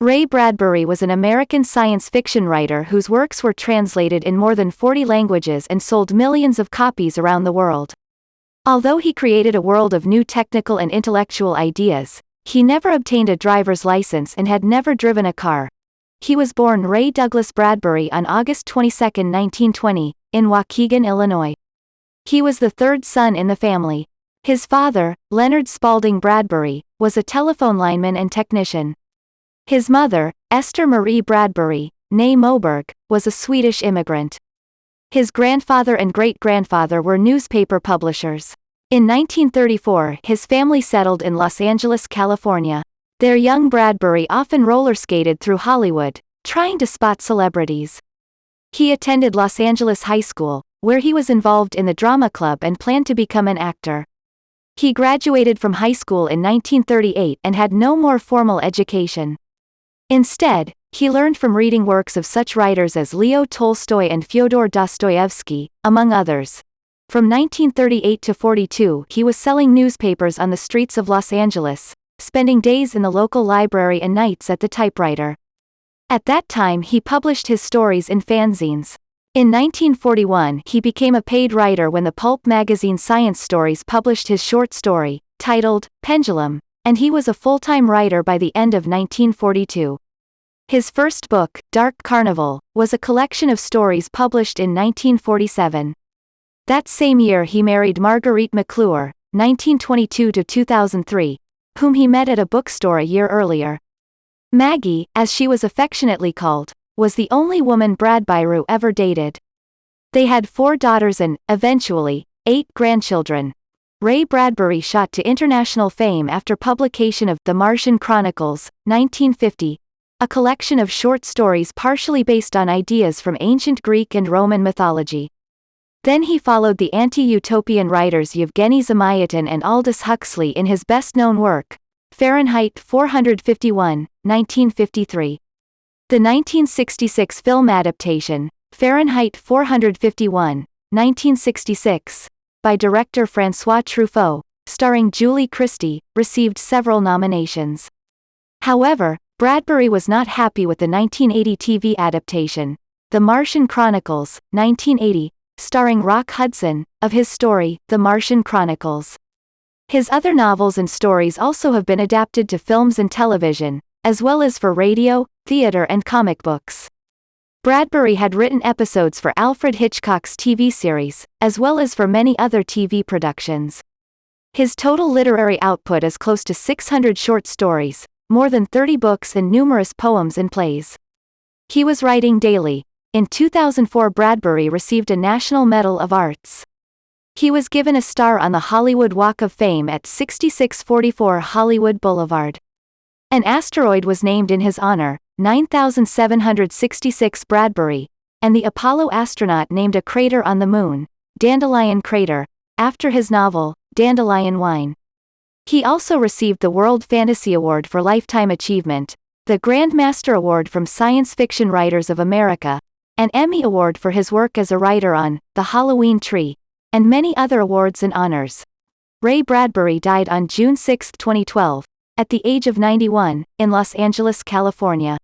Ray Bradbury was an American science fiction writer whose works were translated in more than 40 languages and sold millions of copies around the world. Although he created a world of new technical and intellectual ideas, he never obtained a driver's license and had never driven a car. He was born Ray Douglas Bradbury on August 22, 1920, in Waukegan, Illinois. He was the third son in the family. His father, Leonard Spalding Bradbury, was a telephone lineman and technician. His mother, Esther Marie Bradbury, née Moberg, was a Swedish immigrant. His grandfather and great-grandfather were newspaper publishers. In 1934, his family settled in Los Angeles, California. Their young Bradbury often roller-skated through Hollywood, trying to spot celebrities. He attended Los Angeles High School, where he was involved in the drama club and planned to become an actor. He graduated from high school in 1938 and had no more formal education. Instead, he learned from reading works of such writers as Leo Tolstoy and Fyodor Dostoevsky, among others. From 1938 to 42, he was selling newspapers on the streets of Los Angeles, spending days in the local library and nights at the typewriter. At that time, he published his stories in fanzines. In 1941, he became a paid writer when the pulp magazine Science Stories published his short story, titled Pendulum, and he was a full-time writer by the end of 1942. His first book, Dark Carnival, was a collection of stories published in 1947. That same year he married Marguerite McClure, 1922–2003, whom he met at a bookstore a year earlier. Maggie, as she was affectionately called, was the only woman Bradbury ever dated. They had 4 daughters and, eventually, 8 grandchildren. Ray Bradbury shot to international fame after publication of The Martian Chronicles, 1950, a collection of short stories partially based on ideas from ancient Greek and Roman mythology. Then he followed the anti-utopian writers Yevgeny Zamyatin and Aldous Huxley in his best-known work, Fahrenheit 451, 1953. The 1966 film adaptation, Fahrenheit 451, 1966, by director François Truffaut, starring Julie Christie, received several nominations. However, Bradbury was not happy with the 1980 TV adaptation, The Martian Chronicles, 1980, starring Rock Hudson, of his story, The Martian Chronicles. His other novels and stories also have been adapted to films and television, as well as for radio, theater and comic books. Bradbury had written episodes for Alfred Hitchcock's TV series, as well as for many other TV productions. His total literary output is close to 600 short stories, more than 30 books and numerous poems and plays. He was writing daily. In 2004, Bradbury received a National Medal of Arts. He was given a star on the Hollywood Walk of Fame at 6644 Hollywood Boulevard. An asteroid was named in his honor, 9766 Bradbury, and the Apollo astronaut named a crater on the Moon, Dandelion Crater, after his novel, Dandelion Wine. He also received the World Fantasy Award for Lifetime Achievement, the Grand Master Award from Science Fiction Writers of America, an Emmy Award for his work as a writer on The Halloween Tree, and many other awards and honors. Ray Bradbury died on June 6, 2012, at the age of 91, in Los Angeles, California.